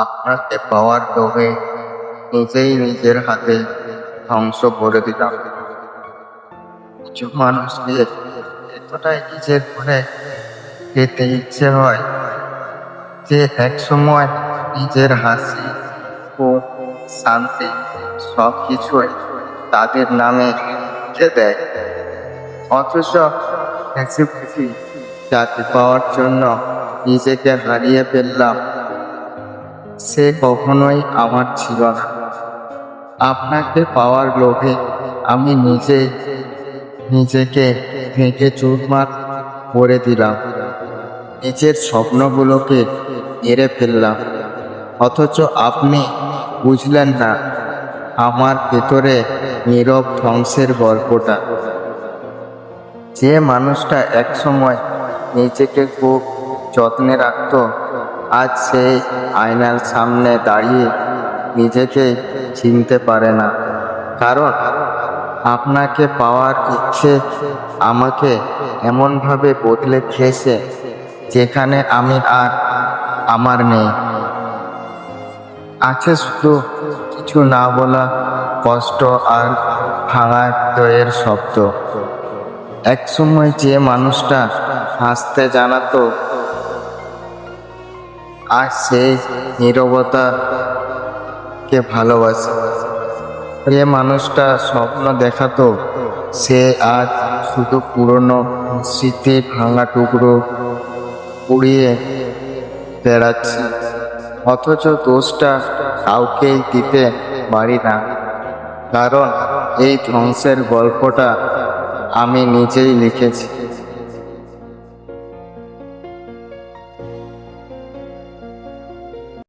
আপনাকে পাওয়ার লোভে নিজেই নিজের হাতে ধ্বংস করে দিলাম। কিছু মানুষকে এতটাই নিজের করে পেতে ইচ্ছে হয় যে একসময় নিজের হাসি ও শান্তি সবকিছুই তাদের নামে লিখে দেয়। অথচ হাসি খুশি যাতে পাওয়ার জন্য নিজেকে হারিয়ে ফেললাম, সে কখনোই আমার ছিল না। আপনাকে পাওয়ার লোভে আমি নিজেকে ভেঙে চুরমার করে দিলাম, নিজের স্বপ্নগুলোকে মেরে ফেললাম। অথচ আপনি বুঝলেন না আমার ভেতরে নীরব ধ্বংসের গল্পটা। যে মানুষটা একসময় নিজেকে খুব যত্নে রাখত, আজ সেই আয়নার সামনে দাঁড়িয়ে নিজেকে চিনতে পারে না। কারণ আপনাকে পাওয়ার ইচ্ছে আমাকে এমনভাবে বদলে দিয়েছে যেখানে আমি আর আমার নেই। আছে শুধু কিছু না বলা কষ্ট আর ভাঙা হৃদয়ের শব্দ। একসময় যে মানুষটা হাসতে জানাতো, আজ সেই নীরবতাকে ভালোবাসে। যে মানুষটা স্বপ্ন দেখাতো, সে আজ শুধু পুরনো স্মৃতির ভাঙা টুকরো উড়িয়ে বেড়াচ্ছে। অথচ দোষটা কাউকেই দিতে পারি না, কারণ এই ধ্বংসের গল্পটা আমি নিজেই লিখেছি।